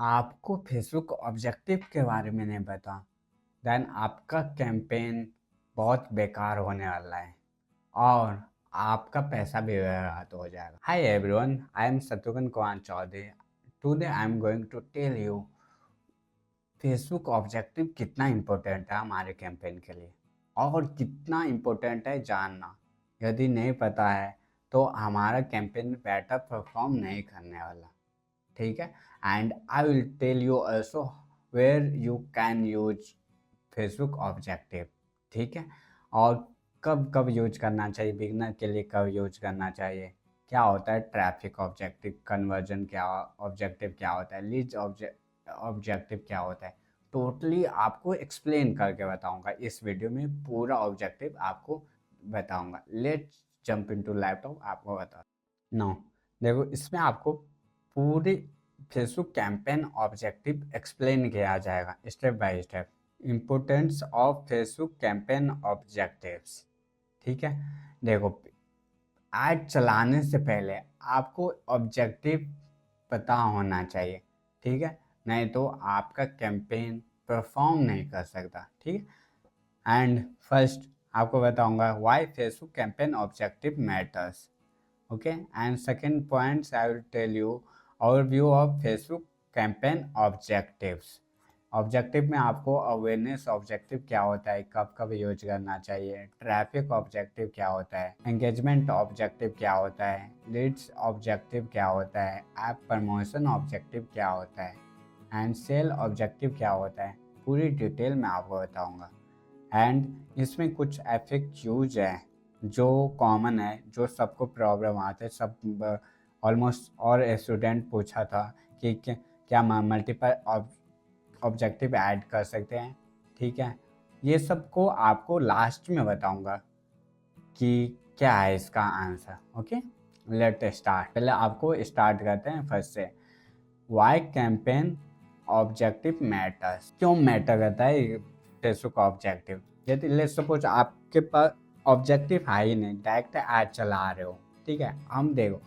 आपको Facebook objective के बारे में नहीं पता, देन आपका कैंपेन बहुत बेकार होने वाला है और आपका पैसा भी बर्बाद हो जाएगा। Hi everyone, I am Shatrughan Kumar Chaudhary. Today I am going to tell you Facebook objective कितना इम्पोर्टेंट है हमारे कैंपेन के लिए और कितना इम्पोर्टेंट है जानना। यदि नहीं पता है तो हमारा कैंपेन बेटर परफॉर्म नहीं करने वाला। ठीक है, and I will tell you also where you can use Facebook objective. ठीक है, और कब कब यूज करना चाहिए, बिगनर के लिए कब यूज करना चाहिए, क्या होता है ट्रैफिक ऑब्जेक्टिव, कन्वर्जन क्या ऑब्जेक्टिव क्या होता है, लीड ऑब्जेक्टिव क्या होता है, टोटली आपको एक्सप्लेन करके बताऊंगा इस वीडियो में। पूरा ऑब्जेक्टिव आपको बताऊंगा। लेट्स जंप इनटू लैपटॉप, आपको बता नो। देखो, इसमें आपको पूरी फेसबुक कैंपेन ऑब्जेक्टिव एक्सप्लेन किया जाएगा step by step. Importance of Facebook campaign objectives. ठीक है, देखो, ऐड चलाने से पहले आपको ऑब्जेक्टिव पता होना चाहिए। ठीक है, नहीं तो आपका कैंपेन परफॉर्म नहीं कर सकता। ठीक है, एंड फर्स्ट आपको बताऊंगा why Facebook campaign objective matters. Okay, and second points I will tell you overview of Facebook campaign objectives. Objective में आपको अवेयरनेस ऑब्जेक्टिव क्या होता है, कब कब यूज करना चाहिए, ट्रैफिक ऑब्जेक्टिव क्या होता है, एंगेजमेंट ऑब्जेक्टिव क्या होता है, लीड्स ऑब्जेक्टिव क्या होता है, ऐप प्रमोशन ऑब्जेक्टिव क्या होता है, एंड सेल ऑब्जेक्टिव क्या होता है, पूरी डिटेल में आपको बताऊंगा। एंड इसमें कुछ एफिक यूज है जो कॉमन है, जो सबको प्रॉब्लम आते हैं, सब ऑलमोस्ट। और स्टूडेंट पूछा था कि क्या मल्टीपल ऑब्जेक्टिव ऐड कर सकते हैं। ठीक है, ये सबको आपको लास्ट में बताऊंगा कि क्या है इसका आंसर। Okay, let start. पहले आपको स्टार्ट करते हैं फर्स्ट से। वाई कैंपेन ऑब्जेक्टिव मैटर्स, क्यों मैटर करता है फेसबुक ऑब्जेक्टिव। यदि लेट्स सपोज आपके पास ऑब्जेक्टिव है ही नहीं, डायरेक्ट ऐड चला रहे हो। ठीक है, हम देखो,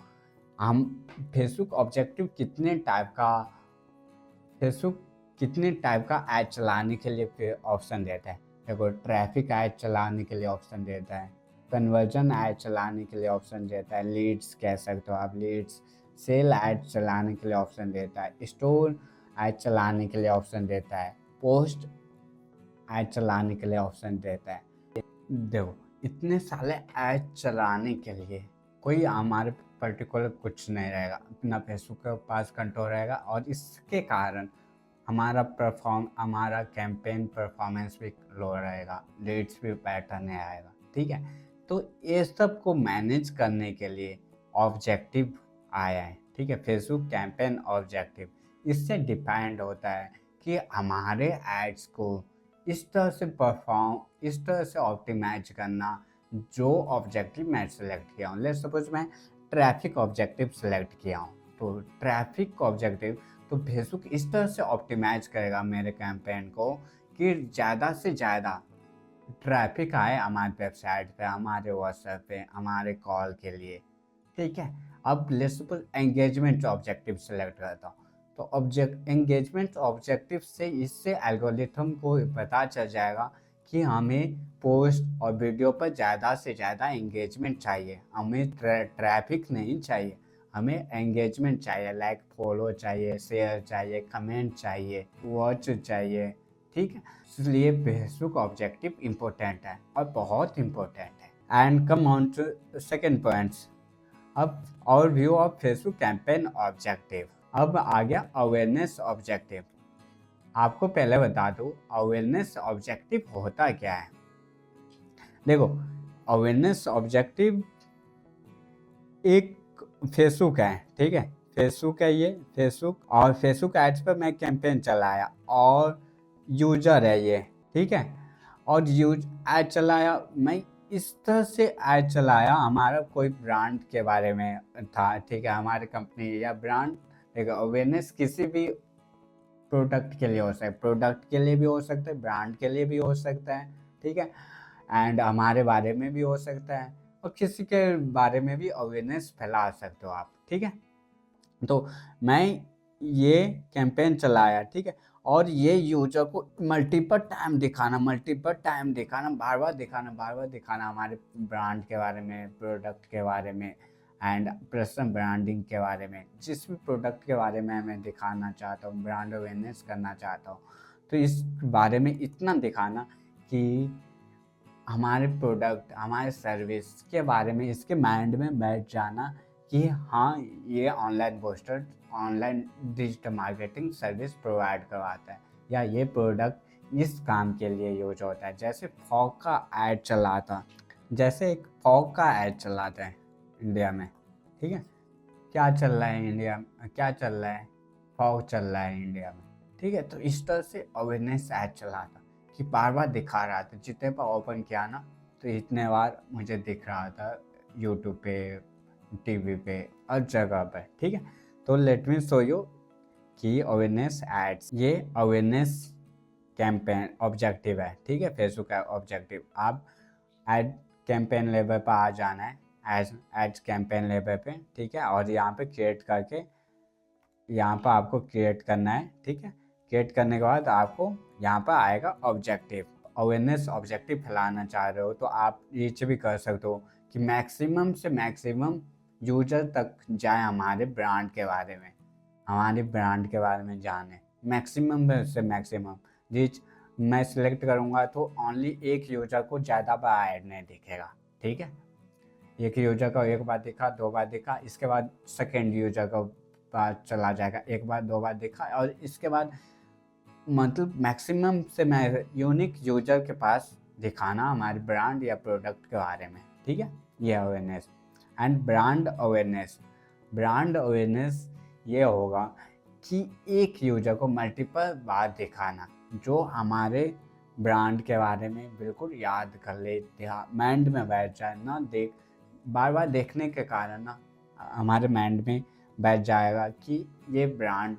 हम फेसबुक ऑब्जेक्टिव कितने टाइप का ऐड चलाने के लिए ऑप्शन देता है। देखो, ट्रैफिक ऐड चलाने के लिए ऑप्शन देता है, कन्वर्जन ऐड चलाने के लिए ऑप्शन देता है, लीड्स कह सकते हो आप, लीड्स, सेल ऐड चलाने के लिए ऑप्शन देता है, स्टोर ऐड चलाने के लिए ऑप्शन देता है, पोस्ट ऐड चलाने के लिए ऑप्शन देता है। देखो, इतने सारे ऐड चलाने के लिए कोई हमारे पर्टिकुलर कुछ नहीं रहेगा, अपना फेसबुक के पास कंट्रोल रहेगा और इसके कारण हमारा कैंपेन परफॉर्मेंस भी लो रहेगा, लीड्स भी बेटर नहीं आएगा। ठीक है, तो ये सब को मैनेज करने के लिए ऑब्जेक्टिव आया है। ठीक है, फेसबुक कैंपेन ऑब्जेक्टिव इससे डिपेंड होता है कि हमारे एड्स को इस तरह से ऑप्टिमाइज करना जो ऑब्जेक्टिव मैं सेलेक्ट किया हूँ। लेट्स सपोज मैं ट्रैफिक ऑब्जेक्टिव सेलेक्ट किया हूँ, तो ट्रैफिक ऑब्जेक्टिव तो फेसबुक इस तरह से ऑप्टिमाइज करेगा मेरे कैंपेन को कि ज़्यादा से ज़्यादा ट्रैफिक आए हमारे वेबसाइट पे, हमारे व्हाट्सएप पे, हमारे कॉल के लिए। ठीक है, अब let's suppose engagement objective select करता हूँ, तो एंगेजमेंट ऑब्जेक्टिव से इससे एल्गोरिथम को पता चल जाएगा कि हमें पोस्ट और वीडियो पर ज़्यादा से ज़्यादा एंगेजमेंट चाहिए, हमें ट्रैफिक नहीं चाहिए, हमें एंगेजमेंट चाहिए, लाइक फॉलो चाहिए, शेयर चाहिए, कमेंट चाहिए, वॉच चाहिए। ठीक है, इसलिए फेसबुक ऑब्जेक्टिव इम्पोर्टेंट है और बहुत इम्पोर्टेंट है। And come on to second points. अब और view of Facebook campaign objective. अब आ गया अवेयरनेस ऑब्जेक्टिव। आपको पहले बता दूं अवेयरनेस ऑब्जेक्टिव होता क्या है। देखो, अवेयरनेस ऑब्जेक्टिव एक फेसबुक है। ठीक है, फेसबुक है ये, फेसबुक, और फेसबुक एड्स पर मैं कैंपेन चलाया और यूजर है ये। ठीक है, और ऐड चलाया मैं, इस तरह से ऐड चलाया, हमारा कोई ब्रांड के बारे में था। ठीक है, हमारी कंपनी या ब्रांड, देखो अवेयरनेस किसी भी प्रोडक्ट के लिए हो सकता है, प्रोडक्ट के लिए भी हो सकता है, ब्रांड के लिए भी हो सकता है। ठीक है, एंड हमारे बारे में भी हो सकता है और किसी के बारे में भी अवेयरनेस फैला सकते हो आप। ठीक है, तो मैं ये कैंपेन चलाया, ठीक है, और ये यूजर को मल्टीपल टाइम दिखाना, बार बार दिखाना हमारे ब्रांड के बारे में, प्रोडक्ट के बारे में एंड पर्सनल ब्रांडिंग के बारे में। जिस भी प्रोडक्ट के बारे में मैं दिखाना चाहता हूँ, ब्रांड अवेयरनेस करना चाहता हूँ, तो इस बारे में इतना दिखाना कि हमारे प्रोडक्ट, हमारे सर्विस के बारे में इसके माइंड में बैठ जाना कि हाँ, ये online booster, online digital marketing service provide करवाता है, या ये प्रोडक्ट इस काम के लिए यूज होता है। जैसे फॉग का ऐड चलाता, जैसे एक फॉग का ऐड चलाता है इंडिया में, ठीक है, क्या चल रहा है इंडिया में, क्या चल रहा है, फॉग चल रहा है इंडिया में, ठीक है। तो इस तरह से अवेयरनेस ऐड चलाता कि बार बार दिखा रहा था, जितने बार ओपन किया ना तो इतने बार मुझे दिख रहा था यूट्यूब पे, टीवी पे, हर जगह पे, ठीक है। तो लेट मी शो यू कि अवेयरनेस एड्स, ये अवेयरनेस कैंपेन ऑब्जेक्टिव है, ठीक है, फेसबुक का ऑब्जेक्टिव। आप एड कैंपेन लेवल पर आ जाना है, एड्स कैंपेन लेवल पे, ठीक है, और यहाँ पे क्रिएट करके, यहाँ पर आपको क्रिएट करना है, ठीक है। क्रिएट करने के बाद आपको यहाँ पर आएगा ऑब्जेक्टिव, अवेयरनेस ऑब्जेक्टिव फैलाना चाह रहे हो तो आप रीच भी कर सकते हो कि मैक्सिमम से मैक्सिमम यूजर तक जाए हमारे ब्रांड के बारे में, हमारे ब्रांड के बारे में जाने, मैक्सिमम से मैक्सिमम रीच। मैं सिलेक्ट करूँगा तो ओनली एक यूजर को ज़्यादा बार ऐड नहीं दिखेगा, ठीक है। एक यूजर का एक बार देखा, दो बार देखा, इसके बाद सेकेंड यूजर का बार चला जाएगा, एक बार दो बार देखा, और इसके बाद मतलब मैक्सिमम से मैं यूनिक यूजर के पास दिखाना हमारे ब्रांड या प्रोडक्ट के बारे में, ठीक है। ये अवेयरनेस एंड ब्रांड अवेयरनेस ये होगा कि एक यूजर को मल्टीपल बार दिखाना, जो हमारे ब्रांड के बारे में बिल्कुल याद कर ले, माइंड में बैठ जाए ना, बार बार देखने के कारण ना हमारे माइंड में बैठ जाएगा कि ये ब्रांड,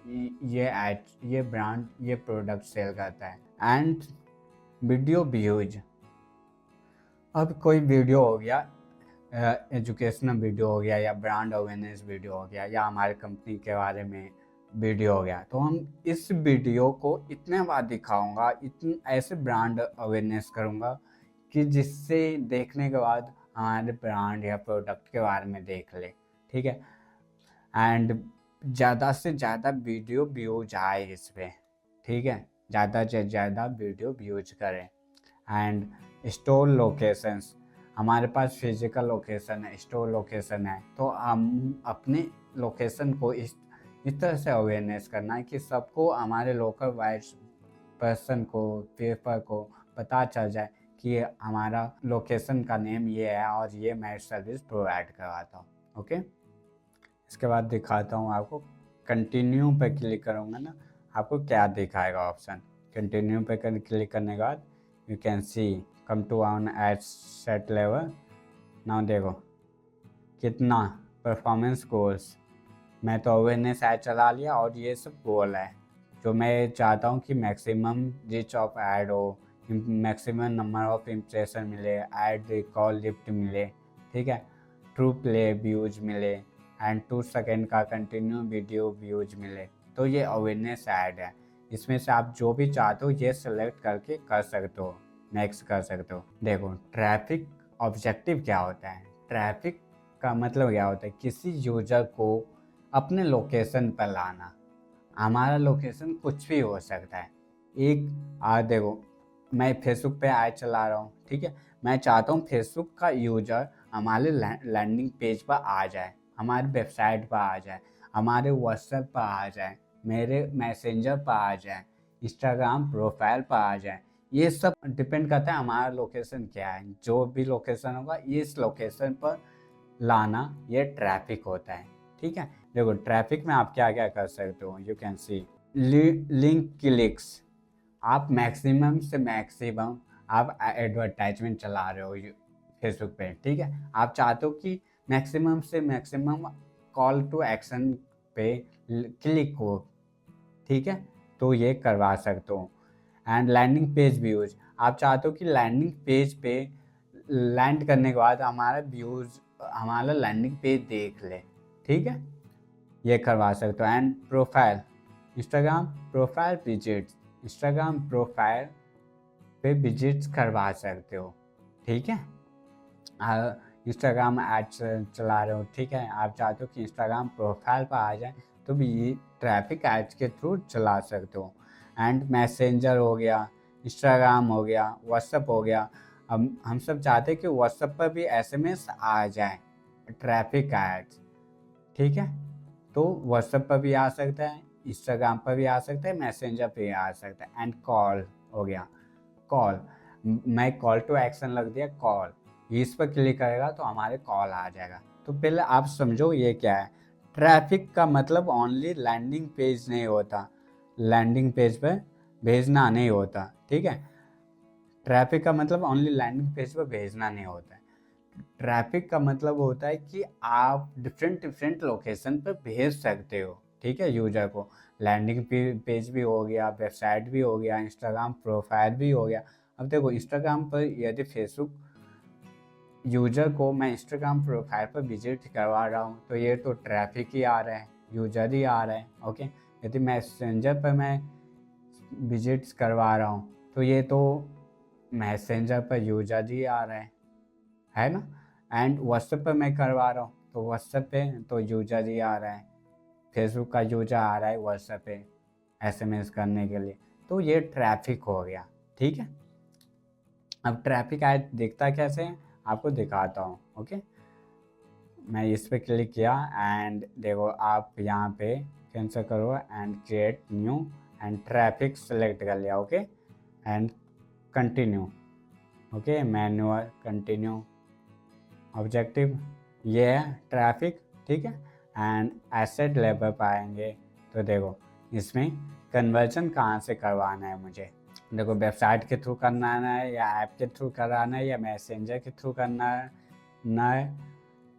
ये ब्रांड, ये प्रोडक्ट सेल करता है। एंड वीडियो व्यूज, अब कोई वीडियो हो गया, एजुकेशनल वीडियो हो गया, या ब्रांड अवेयरनेस वीडियो हो गया, या हमारे कंपनी के बारे में वीडियो हो गया, तो हम इस वीडियो को इतने बार दिखाऊंगा, ऐसे ब्रांड अवेयरनेस करूंगा कि जिससे देखने के बाद हमारे ब्रांड या प्रोडक्ट के बारे में देख ले, ठीक है। एंड ज़्यादा से ज़्यादा वीडियो व्यूज आए इस पर, ठीक है, ज़्यादा से ज़्यादा वीडियो व्यूज करें। एंड स्टोर लोकेशंस, हमारे पास फिजिकल लोकेशन है, स्टोर लोकेशन है, तो हम अपने लोकेशन को इस तरह से अवेयरनेस करना है कि सबको, हमारे लोकल वाइज पर्सन को, पेपर को पता चल जाए कि हमारा लोकेशन का नेम ये है और ये मैं सर्विस प्रोवाइड करवाता हूँ, ओके। इसके बाद दिखाता हूँ आपको, कंटिन्यू पे क्लिक करूँगा ना, आपको क्या दिखाएगा ऑप्शन। कंटिन्यू पे क्लिक करने के बाद you can see come to on ad set level. Now देखो कितना परफॉर्मेंस गोल्स, मैं तो अवेयरनेस ऐड चला लिया और ये सब गोल है जो मैं चाहता हूँ कि मैक्सिमम रीच ऑफ ऐड हो, मैक्सिमम नंबर ऑफ इम्प्रेशन मिले, ऐड रिकॉल लिफ्ट मिले, ठीक है, ट्रू प्ले व्यूज मिले एंड 2 सेकेंड का कंटिन्यू वीडियो व्यूज मिले। तो ये अवेयरनेस ऐड है, इसमें से आप जो भी चाहते हो ये सेलेक्ट करके कर सकते हो, नेक्स्ट कर सकते हो। देखो ट्रैफिक ऑब्जेक्टिव क्या होता है, ट्रैफिक का मतलब क्या होता है, किसी यूजर को अपने लोकेशन पर लाना। हमारा लोकेशन कुछ भी हो सकता है। एक देखो मैं फेसबुक पे ऐड चला रहा हूँ, ठीक है, मैं चाहता हूँ फेसबुक का यूजर हमारे लैंडिंग पेज पर आ जाए, हमारे वेबसाइट पर आ जाए, हमारे व्हाट्सएप पर आ जाए, मेरे मैसेंजर पर आ जाए, इंस्टाग्राम प्रोफाइल पर आ जाए। ये सब डिपेंड करता है हमारा लोकेशन क्या है, जो भी लोकेशन होगा इस लोकेशन पर लाना, ये ट्रैफिक होता है, ठीक है। देखो ट्रैफिक में आप क्या क्या कर सकते हो, you can C link clicks, आप मैक्सिमम से मैक्सिमम आप एडवर्टाइजमेंट चला रहे हो फेसबुक पे, ठीक है, आप चाहते हो कि मैक्सिमम से मैक्सिमम कॉल टू एक्शन पे क्लिक हो, ठीक है, तो ये करवा सकते हो। एंड लैंडिंग पेज व्यूज, आप चाहते हो कि लैंडिंग पेज पे लैंड करने के बाद हमारा व्यूज, हमारा लैंडिंग पेज देख ले, ठीक है, ये करवा सकते हो। And profile, Instagram profile visits, Instagram profile पे विजिट्स करवा सकते हो। ठीक है, इंस्टाग्राम एड्स चला रहे हो, ठीक है, आप चाहते हो कि इंस्टाग्राम प्रोफाइल पर आ जाए, तो भी ये ट्रैफिक एड्स के थ्रू चला सकते हो। एंड मैसेंजर हो गया, इंस्टाग्राम हो गया, व्हाट्सअप हो गया। हम सब चाहते हैं कि व्हाट्सअप पर भी एसएमएस आ जाए ट्रैफिक एड्स, ठीक है। तो व्हाट्सएप पर भी आ सकता है, इंस्टाग्राम पर भी आ सकता है, मैसेंजर पे भी आ सकता है। एंड कॉल हो गया, कॉल, मैं कॉल टू एक्शन लग दिया, कॉल, इस पर क्लिक करेगा तो हमारे कॉल आ जाएगा। तो पहले आप समझो ये क्या है। ट्रैफिक का मतलब ओनली लैंडिंग पेज नहीं होता, लैंडिंग पेज पर भेजना नहीं होता, ठीक है। ट्रैफिक का मतलब ओनली लैंडिंग पेज पर भेजना नहीं होता है। ट्रैफिक का मतलब होता है कि आप डिफरेंट डिफरेंट लोकेशन पर भेज सकते हो, ठीक है, यूजर को। लैंडिंग पेज भी हो गया, वेबसाइट भी हो गया, इंस्टाग्राम प्रोफाइल भी हो गया। अब देखो, इंस्टाग्राम पर यदि फेसबुक यूजर को मैं इंस्टाग्राम प्रोफाइल पर विजिट करवा रहा हूँ, तो ये तो ट्रैफिक ही आ रहा है, यूजर ही आ रहा है, ओके। यदि मैसेंजर पर मैं विजिट्स करवा रहा हूँ, तो ये तो मैसेंजर पर यूजर ही आ रहा है ना। एंड व्हाट्सएप पे मैं करवा रहा हूँ, तो व्हाट्सएप पे तो यूजर ही आ रहा है, फेसबुक का यूजर आ रहा है व्हाट्सएप पे एसएमएस करने के लिए, तो ये ट्रैफिक हो गया, ठीक है। अब ट्रैफिक आज दिखता कैसे है, आपको दिखाता हूँ, ओके। मैं इस पे क्लिक किया एंड देखो, आप यहाँ पे कैंसिल करो and create new and traffic select कर लिया, okay. And continue, okay, manual continue, objective, ये है ट्रैफिक, ठीक है। एंड एसेट लेवल पाएंगे, तो देखो इसमें कन्वर्जन कहाँ से करवाना है मुझे। देखो, वेबसाइट के थ्रू करना है, या ऐप के थ्रू कराना है, या मैसेंजर के थ्रू करना है,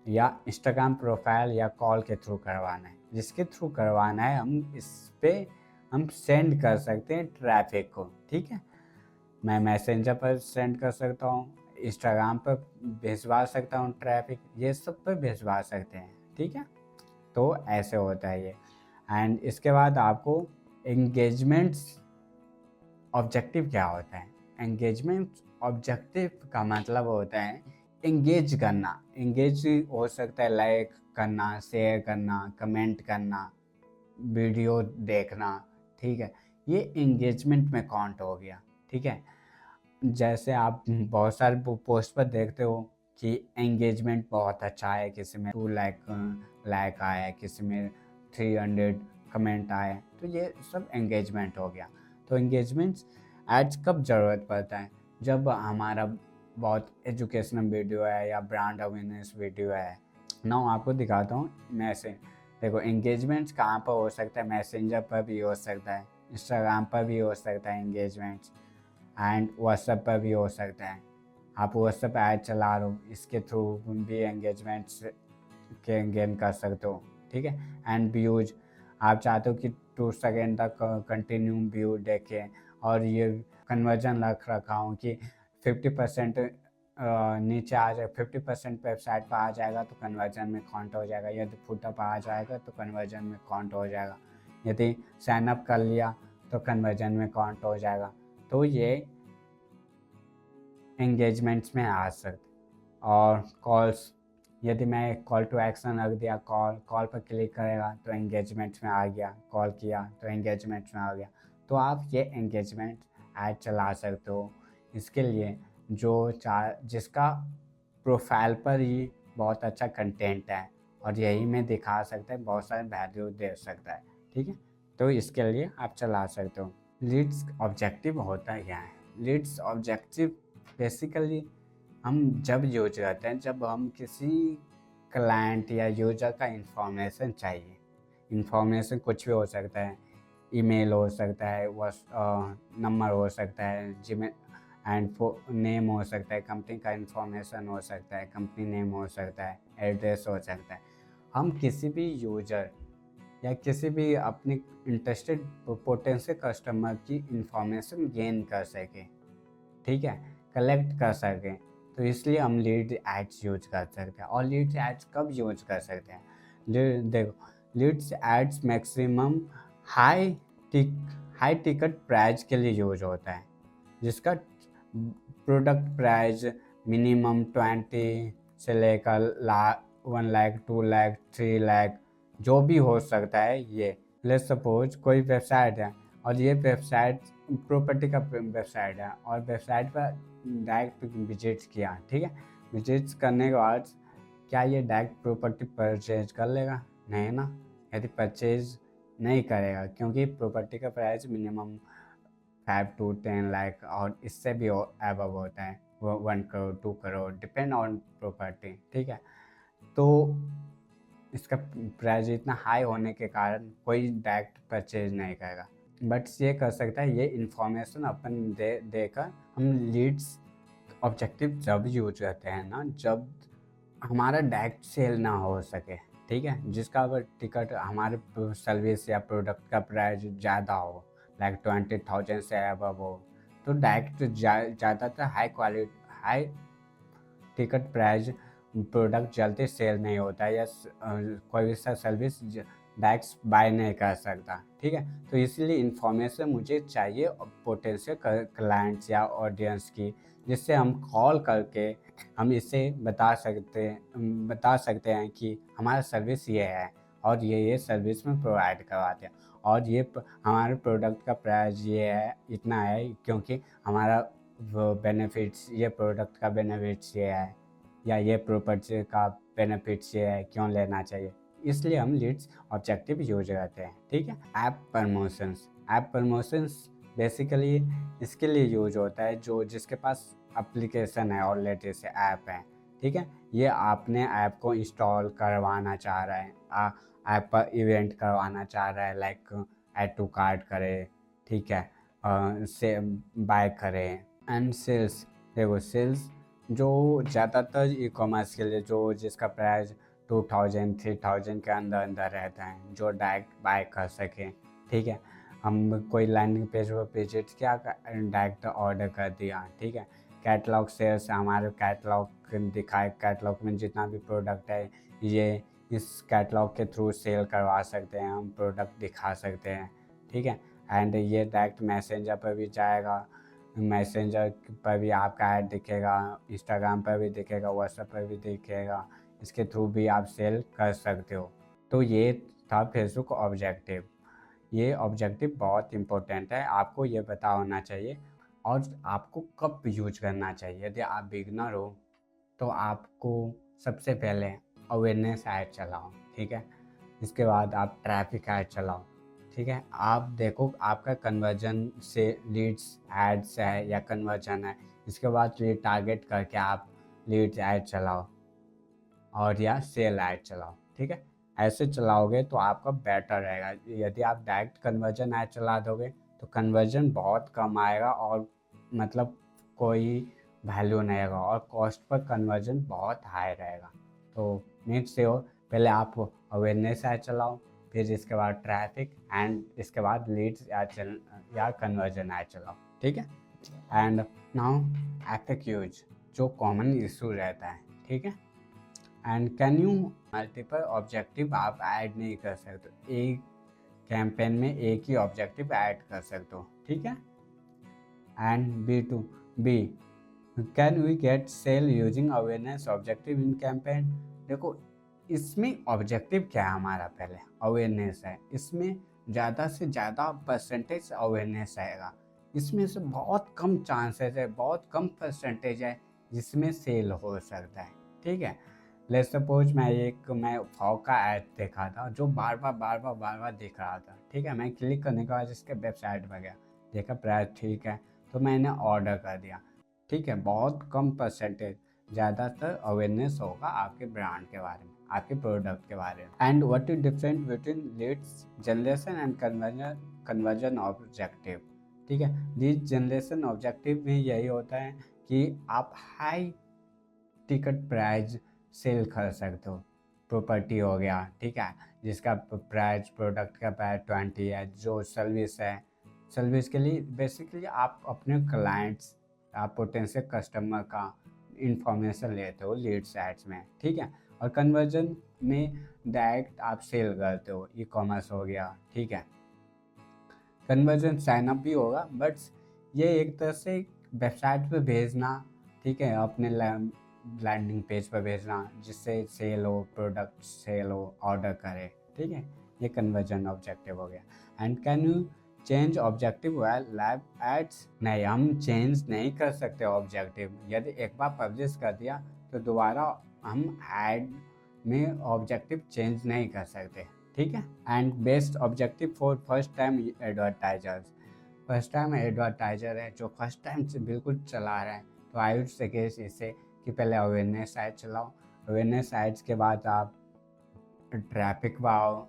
या इंस्टाग्राम प्रोफाइल या कॉल के थ्रू करवाना है। जिसके थ्रू करवाना है, हम इस पे हम सेंड कर सकते हैं ट्रैफिक को, ठीक है। मैं मैसेंजर पर सेंड कर सकता हूँ, इंस्टाग्राम पर भिजवा सकता हूँ ट्रैफिक, ये सब पर भिजवा सकते हैं, ठीक है। तो ऐसे होता है ये। एंड इसके बाद आपको एंगेजमेंट्स ऑब्जेक्टिव क्या होता है। एंगेजमेंट ऑब्जेक्टिव का मतलब होता है एंगेज करना। एंगेज हो सकता है लाइक करना, शेयर करना, कमेंट करना, वीडियो देखना, ठीक है। ये एंगेजमेंट में काउंट हो गया, ठीक है। जैसे आप बहुत सारे पोस्ट पर देखते हो कि एंगेजमेंट बहुत अच्छा है, किसी में 2 लाइक आया, किसी में 300 कमेंट आए, तो ये सब एंगेजमेंट हो गया। तो एंगेजमेंट्स एड्स कब ज़रूरत पड़ता है, जब हमारा बहुत एजुकेशनल वीडियो है या ब्रांड अवेयरनेस वीडियो है ना। आपको दिखाता हूँ मैसेज, देखो एंगेजमेंट्स कहाँ पर हो सकता है, मैसेंजर पर भी हो सकता है, इंस्टाग्राम पर भी हो सकता है एंगेजमेंट्स, एंड व्हाट्सएप पर भी हो सकता है। आप व्हाट्सएप ऐड चला रहे हो, इसके थ्रू भी एंगेजमेंट्स के गेन कर सकते हो, ठीक है। एंड व्यूज, आप चाहते हो कि 2 सेकेंड तक कंटिन्यू व्यू देखें, और ये कन्वर्जन रख रखा हूँ कि 50% नीचे आ जाए, 50% वेबसाइट पर आ जाएगा तो कन्वर्जन में काउंट हो जाएगा, यदि फुटर पर आ जाएगा तो कन्वर्जन में काउंट हो जाएगा, यदि साइन अप कर लिया तो कन्वर्जन में काउंट हो जाएगा। तो ये एंगेजमेंट्स में आ सकते। और कॉल्स, यदि मैं कॉल टू एक्शन रख दिया, कॉल पर क्लिक करेगा तो एंगेजमेंट्स में आ गया, कॉल किया तो एंगेजमेंट्स में आ गया। तो आप ये एंगेजमेंट ऐड चला सकते हो। इसके लिए जिसका प्रोफाइल पर ही बहुत अच्छा कंटेंट है और यही में दिखा सकता है, बहुत सारे वैल्यू दे सकता है, ठीक है। तो इसके लिए आप चला सकते हो। लीड्स ऑब्जेक्टिव होता क्या है। लीड्स ऑब्जेक्टिव बेसिकली हम जब यूज करते हैं, जब हम किसी क्लाइंट या यूजर का इंफॉर्मेशन चाहिए। इंफॉर्मेशन कुछ भी हो सकता है, ईमेल हो सकता है, नंबर हो सकता है, जीमेल, एंड नेम हो सकता है, कंपनी का इंफॉर्मेशन हो सकता है, कंपनी नेम हो सकता है, एड्रेस हो सकता है। हम किसी भी यूजर या किसी भी अपने इंटरेस्टेड पोटेंशियल कस्टमर की इंफॉर्मेशन गेन कर सके, ठीक है, कलेक्ट कर सकें, तो इसलिए हम लीड एड्स यूज कर सकते हैं। और लीड एड्स कब यूज कर सकते हैं, देखो, लीड्स एड्स मैक्सिमम हाई टिक हाई टिकट प्राइस के लिए यूज होता है, जिसका प्रोडक्ट प्राइस मिनिमम 20 से लेकर 1 लाख 2 लाख 3 लाख जो भी हो सकता है। ये लेट्स सपोज कोई वेबसाइट है और ये वेबसाइट प्रॉपर्टी का वेबसाइट है और वेबसाइट पर डायरेक्ट विजिट किया, ठीक है। विजिट करने के बाद क्या ये डायरेक्ट प्रॉपर्टी परचेज कर लेगा? नहीं ना। यदि परचेज नहीं करेगा क्योंकि प्रॉपर्टी का प्राइस मिनिमम 5 to 10 लाख और इससे भी अबव होता है, वो 1 crore 2 crore depend on property, ठीक है। तो इसका प्राइस इतना हाई होने के कारण कोई डायरेक्ट परचेज नहीं करेगा, बट ये कर सकता है। ये इंफॉर्मेशन अपन देकर हम लीड्स ऑब्जेक्टिव जब यूज करते हैं ना, जब हमारा डायरेक्ट सेल ना हो सके, ठीक है, जिसका अगर टिकट हमारे सर्विस या प्रोडक्ट का प्राइस ज़्यादा हो, लाइक 20,000 से अबव हो, तो डायरेक्ट ज़्यादातर हाई टिकट प्राइस प्रोडक्ट जल्दी सेल नहीं होता है या कोई भी सा सर्विस डायरेक्ट बाय नहीं कर सकता, ठीक है। तो इसलिए इंफॉर्मेशन मुझे चाहिए पोटेंशियल क्लाइंट्स या ऑडियंस की, जिससे हम कॉल करके हम इसे बता सकते हैं कि हमारा सर्विस ये है और ये सर्विस में प्रोवाइड करवाते हैं और हमारे प्रोडक्ट का प्राइस ये है, इतना है, क्योंकि हमारा बेनिफिट्स, ये प्रोडक्ट का बेनिफिट्स ये है या ये प्रॉपर्टी का बेनिफिट्स ये है, क्यों लेना चाहिए। इसलिए हम लीड्स ऑब्जेक्टिव यूज करते हैं, ठीक है। ऐप प्रमोशंस बेसिकली इसके लिए यूज होता है जिसके पास एप्लीकेशन है ऑलरेडी से ऐप है, ठीक है। ये आपने ऐप को इंस्टॉल करवाना चाह रहा है, ऐप पर इवेंट करवाना चाह रहा है, लाइक ऐड टू कार्ट करे, ठीक है, से बाय करें एंड सेल्स। देखो सेल्स जो ज़्यादातर ई कॉमर्स के लिए जिसका प्राइस 2000 3000 के अंदर अंदर रहता है, जो डायरेक्ट बाय कर सकें, ठीक है। हम कोई लैंडिंग पेज पर विजिट किया, डायरेक्ट ऑर्डर कर दिया, ठीक है। कैटलॉग सेल्स, हमारे कैटलॉग दिखाए, कैटलॉग में जितना भी प्रोडक्ट है ये इस कैटलॉग के थ्रू सेल करवा सकते हैं, हम प्रोडक्ट दिखा सकते हैं, ठीक है। एंड ये डायरेक्ट मैसेंजर पर भी जाएगा, मैसेंजर पर भी आपका ऐड दिखेगा, इंस्टाग्राम पर भी दिखेगा, व्हाट्सएप पर भी दिखेगा, इसके थ्रू भी आप सेल कर सकते हो। तो ये था फेसबुक ऑब्जेक्टिव। ये ऑब्जेक्टिव बहुत इंपॉर्टेंट है, आपको ये पता होना चाहिए और आपको कब यूज करना चाहिए। यदि आप बिगनर हो तो आपको सबसे पहले अवेयरनेस ऐड चलाओ, ठीक है। इसके बाद आप ट्रैफिक ऐड चलाओ, ठीक है। आप देखो आपका कन्वर्जन से लीड्स एड्स है या कन्वर्जन है, इसके बाद टारगेट करके आप लीड्स ऐड चलाओ और या सेल ऐड चलाओ, ठीक है। ऐसे चलाओगे तो आपका बेटर रहेगा। यदि आप डायरेक्ट कन्वर्जन ऐड चला दोगे तो कन्वर्जन बहुत कम आएगा और मतलब कोई वैल्यू नहीं आएगा और कॉस्ट पर कन्वर्जन बहुत हाई रहेगा। तो मेक श्योर पहले आप अवेयरनेस ऐड चलाओ, फिर इसके बाद ट्रैफिक एंड इसके बाद लीड्स या कन्वर्जन ऐड चलाओ, ठीक है। एंड नाउ FAQs जो कॉमन इशू रहता है, ठीक है। And can you multiple objective आप ऐड नहीं कर सकते, एक कैंपेन में एक ही ऑब्जेक्टिव ऐड कर सकते हो, ठीक है। And B can we get sale using awareness objective in campaign. देखो इसमें ऑब्जेक्टिव क्या है हमारा, पहले अवेयरनेस है, इसमें ज़्यादा से ज़्यादा परसेंटेज अवेयरनेस आएगा, इसमें से बहुत कम चांसेस है, बहुत कम परसेंटेज है जिसमें सेल हो सकता है, ठीक है। लेट्स सपोज मैं फॉग का ऐड देखा था जो बार बार दिख रहा था, ठीक है। मैं क्लिक करने के बाद इसके वेबसाइट पर गया, देखा प्राइस ठीक है तो मैंने ऑर्डर कर दिया, ठीक है। बहुत कम परसेंटेज, ज़्यादातर अवेयरनेस होगा आपके ब्रांड के बारे में, आपके प्रोडक्ट के बारे में। And what is different between leads generation and conversion objective, ठीक है। लीड जनरेशन ऑब्जेक्टिव में यही होता है कि आप हाई टिकट प्राइस सेल कर सकते हो, प्रॉपर्टी हो गया, ठीक है, जिसका प्राइस प्रोडक्ट का प्राइस 20 है। जो सर्विस है, सर्विस के लिए बेसिकली आप अपने क्लाइंट्स, आप पोटेंशियल कस्टमर का इंफॉर्मेशन लेते हो लीड्स एड्स में, ठीक है। और कन्वर्जन में डायरेक्ट आप सेल करते हो, ई कॉमर्स हो गया, ठीक है। कन्वर्जन साइनअप भी होगा, बट ये एक तरह से वेबसाइट पे भेजना, ठीक है, अपने लैंडिंग पेज पर भेजना जिससे सेल हो, प्रोडक्ट सेल हो, ऑर्डर करे, ठीक है। ये कन्वर्जन ऑब्जेक्टिव हो गया। And can you change objective while live ads? नहीं, हम चेंज नहीं कर सकते ऑब्जेक्टिव। यदि एक बार पब्लिश कर दिया तो दोबारा हम एड में ऑब्जेक्टिव चेंज नहीं कर सकते, ठीक है। And best objective for first time advertisers? First time advertiser है जो फर्स्ट टाइम से बिल्कुल चला रहे हैं, तो आई वुड सजेस्ट इसे कि पहले अवेयरनेस एड चलाओ। अवेयरनेस एड्स के बाद आप ट्रैफिक पाओ,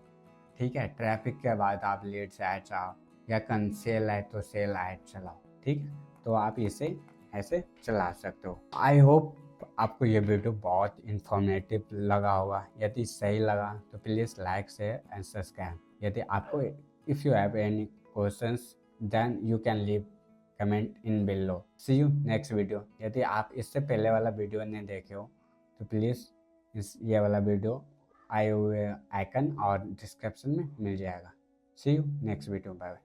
ठीक है। ट्रैफिक के बाद आप लीड्स ऐड आओ, या सेल है तो सेल ऐड चलाओ, ठीक है। तो आप इसे ऐसे चला सकते हो। आई होप आपको ये वीडियो बहुत इंफॉर्मेटिव लगा होगा। यदि सही लगा तो please like share and subscribe. यदि आपको if you have any questions then you can leave comment in below. See you next video. यदि आप इससे पहले वाला वीडियो नहीं देखे हो तो प्लीज़ ये वाला वीडियो आई हुए आइकन और डिस्क्रिप्शन में मिल जाएगा। सी यू नेक्स्ट वीडियो, बाय।